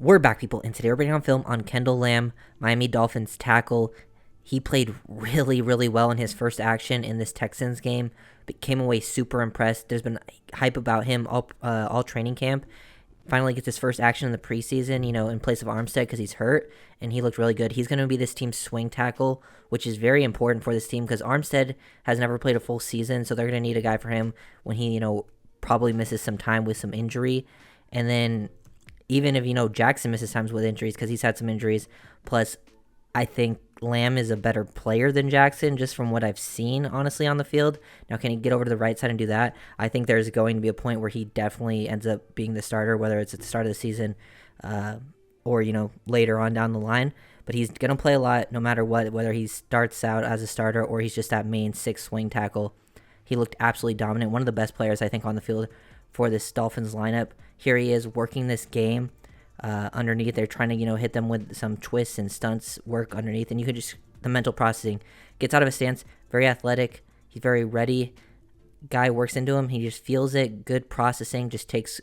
We're back, people, and today we're bringing on film on Kendall Lamm, Miami Dolphins tackle. He played really, really well in his first action in this Texans game, but came away super impressed. There's been hype about him all training camp. Finally gets his first action in the preseason, in place of Armstead because he's hurt, and he looked really good. He's going to be this team's swing tackle, which is very important for this team because Armstead has never played a full season, so they're going to need a guy for him when he, probably misses some time with some injury. And then even if, Jackson misses times with injuries because he's had some injuries, plus I think Lamm is a better player than Jackson just from what I've seen, honestly, on the field. Now, can he get over to the right side and do that? I think there's going to be a point where he definitely ends up being the starter, whether it's at the start of the season or, later on down the line. But he's going to play a lot no matter what, whether he starts out as a starter or he's just that main sixth swing tackle. He looked absolutely dominant. One of the best players, I think, on the field for this Dolphins lineup. Here he is working this game underneath. They're trying to, hit them with some twists and stunts work underneath. And you can just, the mental processing, gets out of his stance, very athletic. He's very ready. Guy works into him. He just feels it. Good processing, just takes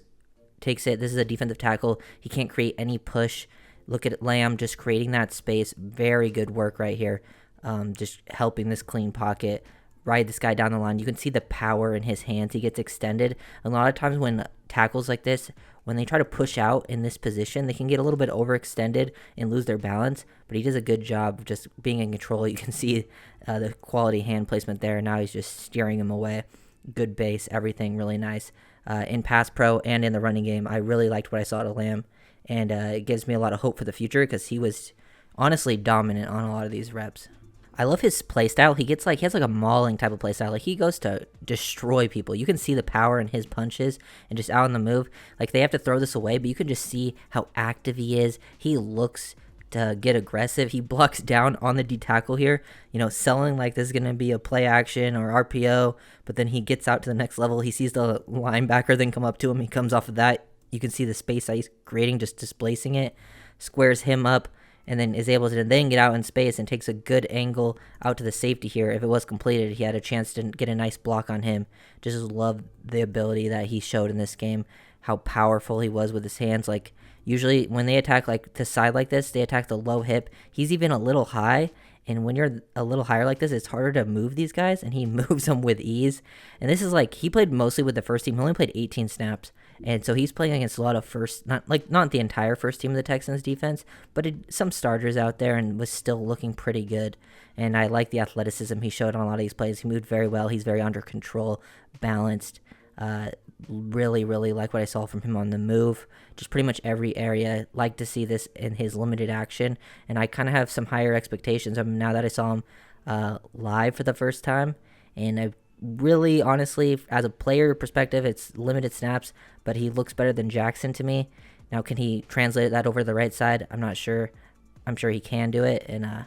it. This is a defensive tackle. He can't create any push. Look at Lamm just creating that space. Very good work right here. Just helping this clean pocket. Ride this guy down the line. You can see the power in his hands. He gets extended. A lot of times when tackles like this, when they try to push out in this position, they can get a little bit overextended and lose their balance, but he does a good job of just being in control. You can see the quality hand placement there. Now he's just steering him away. Good base, everything really nice. In pass pro and in the running game, I really liked what I saw to Lamm, and it gives me a lot of hope for the future because he was honestly dominant on a lot of these reps. I love his play style. He has like a mauling type of play style. Like, he goes to destroy people. You can see the power in his punches and just out on the move. Like, they have to throw this away, but you can just see how active he is. He looks to get aggressive. He blocks down on the D tackle here, selling like this is going to be a play action or RPO, but then he gets out to the next level. He sees the linebacker then come up to him. He comes off of that. You can see the space that he's creating, just displacing it, squares him up, and then is able to then get out in space and takes a good angle out to the safety here. If it was completed, he had a chance to get a nice block on him. Just love the ability that he showed in this game, how powerful he was with his hands. Like, usually when they attack like to side like this, they attack the low hip. He's even a little high, and when you're a little higher like this, it's harder to move these guys, and he moves them with ease. And this is like, he played mostly with the first team. He only played 18 snaps. And so he's playing against a lot of not the entire first team of the Texans defense, but some starters out there, and was still looking pretty good. And I like the athleticism he showed on a lot of these plays. He moved very well. He's very under control, balanced. Really, really like what I saw from him on the move. Just pretty much every area. Like to see this in his limited action. And I kind of have some higher expectations of him now that I saw him live for the first time. And I really, honestly, as a player perspective, it's limited snaps, but he looks better than Jackson to me. Now, can he translate that over to the right side? I'm not sure. I'm sure he can do it, and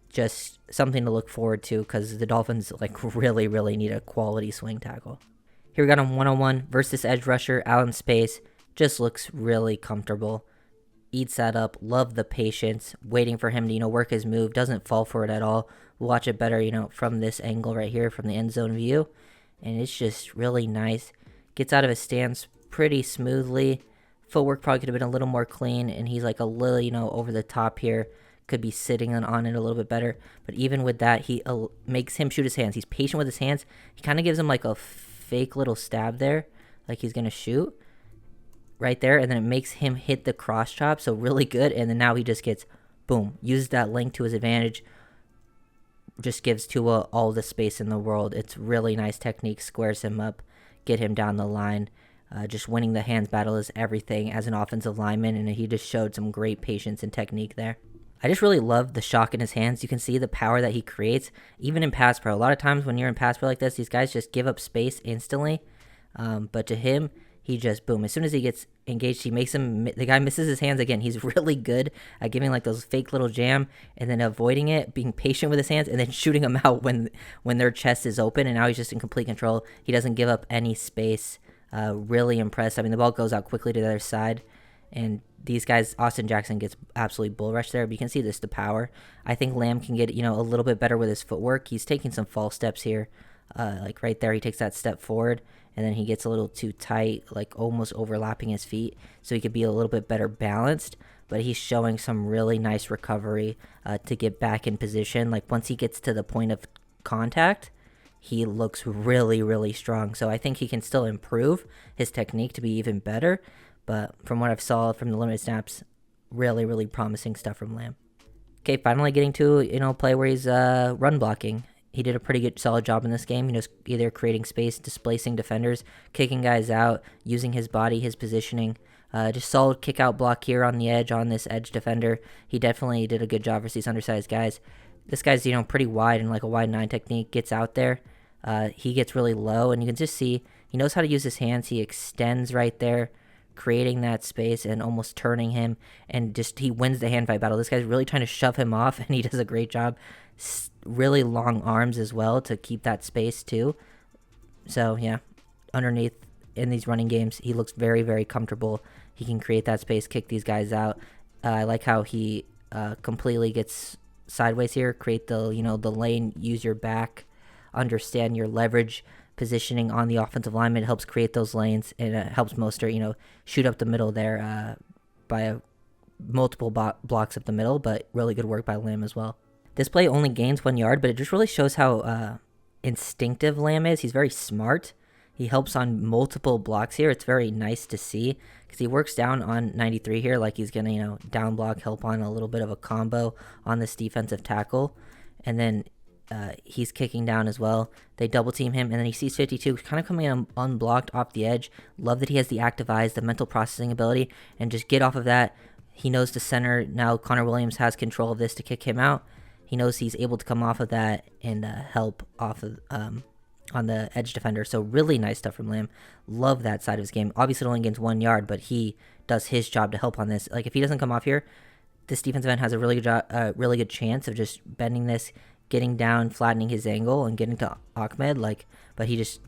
just something to look forward to because the Dolphins really, really need a quality swing tackle. Here we got him one-on-one versus edge rusher out in space. Just looks really comfortable. Eats that up. Love the patience. Waiting for him to, work his move. Doesn't fall for it at all. We'll watch it better, from this angle right here, from the end zone view. And it's just really nice. Gets out of his stance pretty smoothly. Footwork probably could have been a little more clean. And he's like a little, over the top here. Could be sitting on it a little bit better. But even with that, he makes him shoot his hands. He's patient with his hands. He kind of gives him like a fake little stab there. Like he's going to shoot. Right there, and then it makes him hit the cross chop, so really good. And then now he just gets, boom, uses that length to his advantage, just gives Tua all the space in the world. It's really nice technique, squares him up, get him down the line. Just winning the hands battle is everything as an offensive lineman, and he just showed some great patience and technique there. I just really love the shock in his hands. You can see the power that he creates, even in pass pro. A lot of times when you're in pass pro like this, these guys just give up space instantly, but to him, he just, boom, as soon as he gets engaged, he makes him, the guy misses his hands again. He's really good at giving like those fake little jam and then avoiding it, being patient with his hands, and then shooting them out when their chest is open, and now he's just in complete control. He doesn't give up any space. Really impressed. I mean, the ball goes out quickly to the other side, and these guys, Austin Jackson gets absolutely bull rushed there, but you can see this, the power. I think Lamm can get, a little bit better with his footwork. He's taking some false steps here. Like right there, he takes that step forward, and then he gets a little too tight, like almost overlapping his feet, so he could be a little bit better balanced. But he's showing some really nice recovery to get back in position. Like once he gets to the point of contact, he looks really, really strong. So I think he can still improve his technique to be even better. But from what I've saw from the limited snaps, really, really promising stuff from Lamm. Okay, finally getting to, play where he's run blocking. He did a pretty good, solid job in this game. Either creating space, displacing defenders, kicking guys out, using his body, his positioning. Just solid kick out block here on the edge, on this edge defender. He definitely did a good job versus these undersized guys. This guy's, pretty wide and like a wide 9 technique. Gets out there. He gets really low, and you can just see he knows how to use his hands. He extends right there, creating that space and almost turning him, and just he wins the hand fight battle. This guy's really trying to shove him off, and he does a great job. Really long arms as well to keep that space too. So yeah, underneath in these running games, he looks very, very comfortable. He can create that space, kick these guys out. I like how he completely gets sideways here, create the the lane, use your back, understand your leverage positioning on the offensive lineman. It helps create those lanes, and it helps Mostert, shoot up the middle there by multiple blocks up the middle, but really good work by Lamm as well. This play only gains 1 yard, but it just really shows how instinctive Lamm is. He's very smart. He helps on multiple blocks here. It's very nice to see because he works down on 93 here like he's going to, down block, help on a little bit of a combo on this defensive tackle. And then he's kicking down as well. They double team him, and then he sees 52 kind of coming in unblocked off the edge. Love that he has the active eyes, the mental processing ability, and just get off of that. He knows to center. Now Connor Williams has control of this to kick him out. He knows he's able to come off of that and help off of on the edge defender. So really nice stuff from Lamm. Love that side of his game. Obviously it only gains 1 yard, but he does his job to help on this. Like if he doesn't come off here, this defensive end has a really good chance of just bending this, getting down, flattening his angle, and getting to Ahmed. But he just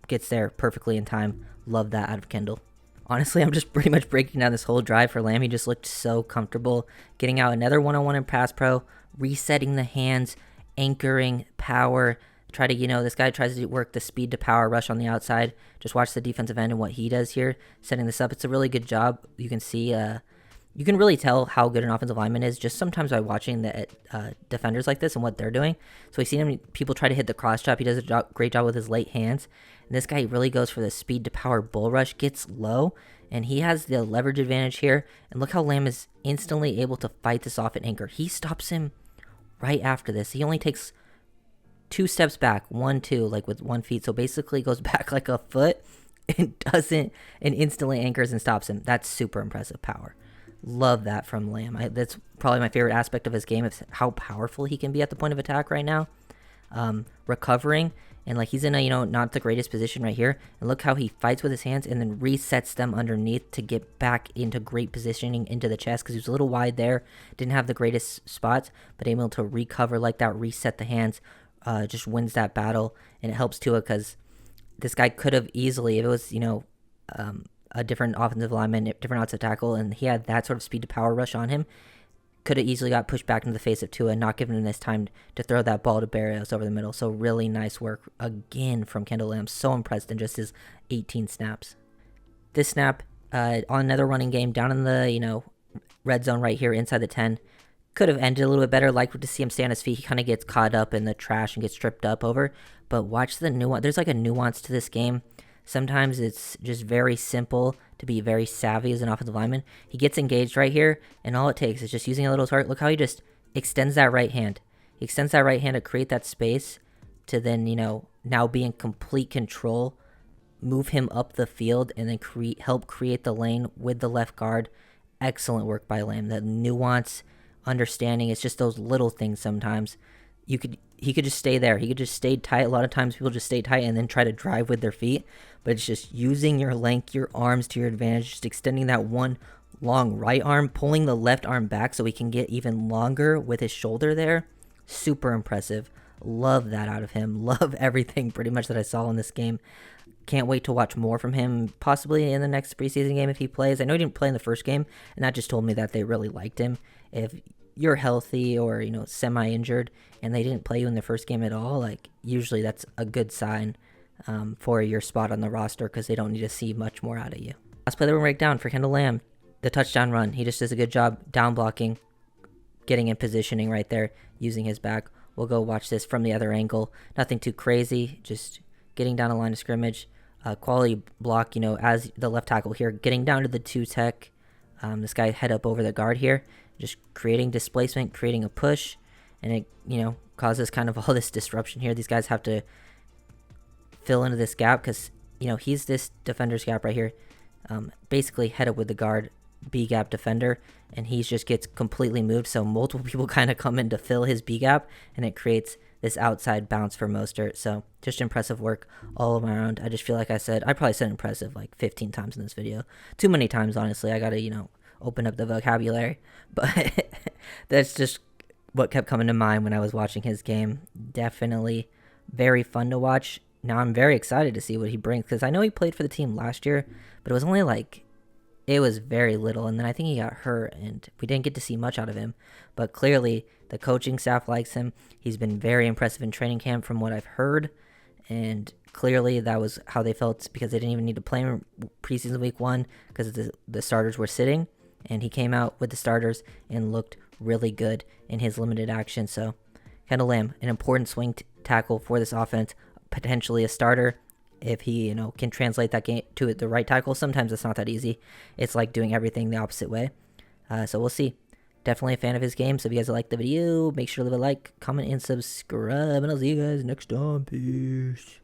gets there perfectly in time. Love that out of Kendall. Honestly, I'm just pretty much breaking down this whole drive for Lamm. He just looked so comfortable. Getting out another one-on-one in pass pro, resetting the hands, anchoring, power. Try to, this guy tries to work the speed to power rush on the outside. Just watch the defensive end and what he does here, setting this up. It's a really good job. You can see, you can really tell how good an offensive lineman is just sometimes by watching the defenders like this and what they're doing. So we've seen people try to hit the cross chop. He does a great job with his late hands. And this guy really goes for the speed to power bull rush, gets low, and he has the leverage advantage here. And look how Lamm is instantly able to fight this off at anchor. He stops him right after this. He only takes 2 steps back, 1, 2, like with 1 foot. So basically goes back like a foot and instantly anchors and stops him. That's super impressive power. Love that from Lamm. That's probably my favorite aspect of his game, is how powerful he can be at the point of attack right now. Recovering, and like he's in a, not the greatest position right here. And look how he fights with his hands and then resets them underneath to get back into great positioning into the chest, because he was a little wide there. Didn't have the greatest spots, but able to recover like that, reset the hands, just wins that battle. And it helps Tua because this guy could have easily, if it was, a different offensive lineman, different outside tackle, and he had that sort of speed to power rush on him, could have easily got pushed back into the face of Tua and not given him this time to throw that ball to Barrios over the middle. So really nice work again from Kendall Lamm. So impressed in just his 18 snaps. This snap on another running game down in the red zone right here inside the 10 could have ended a little bit better. Like to see him stay on his feet. He kind of gets caught up in the trash and gets tripped up over. But watch the nuance. There's like a nuance to this game. Sometimes it's just very simple to be very savvy as an offensive lineman. He gets engaged right here, and all it takes is just using a little target. Look how he just extends that right hand. He extends that right hand to create that space to then, now be in complete control, move him up the field, and then help create the lane with the left guard. Excellent work by Lamm. That nuance, understanding, it's just those little things sometimes. He could just stay there. He could just stay tight. A lot of times people just stay tight and then try to drive with their feet. But it's just using your length, your arms to your advantage, just extending that one long right arm, pulling the left arm back so he can get even longer with his shoulder there. Super impressive. Love that out of him. Love everything pretty much that I saw in this game. Can't wait to watch more from him, possibly in the next preseason game if he plays. I know he didn't play in the first game, and that just told me that they really liked him. If you're healthy or, semi-injured and they didn't play you in the first game at all, like usually that's a good sign. for your spot on the roster because they don't need to see much more out of you. Last play that we'll break down for Kendall Lamm, the touchdown run. He just does a good job down blocking, getting in positioning right there, using his back. We'll go watch this from the other angle. Nothing too crazy, just getting down the line of scrimmage. Quality block, as the left tackle here, getting down to the 2-tech. This guy head up over the guard here, just creating displacement, creating a push, and it, causes kind of all this disruption here. These guys have to fill into this gap because, he's this defender's gap right here. Basically head up with the guard, B gap defender, and he just gets completely moved. So multiple people kind of come in to fill his B gap, and it creates this outside bounce for Mostert. So just impressive work all around. I just feel like I probably said impressive like 15 times in this video. Too many times, honestly. I got to, open up the vocabulary. But that's just what kept coming to mind when I was watching his game. Definitely very fun to watch. Now I'm very excited to see what he brings because I know he played for the team last year, but it was only it was very little, and then I think he got hurt, and we didn't get to see much out of him. But clearly, the coaching staff likes him. He's been very impressive in training camp from what I've heard, and clearly that was how they felt because they didn't even need to play him preseason week 1 because the starters were sitting, and he came out with the starters and looked really good in his limited action. So, Kendall Lamm, an important swing tackle for this offense, potentially a starter. If he, can translate that game to the right tackle. Sometimes it's not that easy. It's like doing everything the opposite way. So we'll see. Definitely a fan of his game. So if you guys like the video, make sure to leave a like, comment, and subscribe. And I'll see you guys next time. Peace.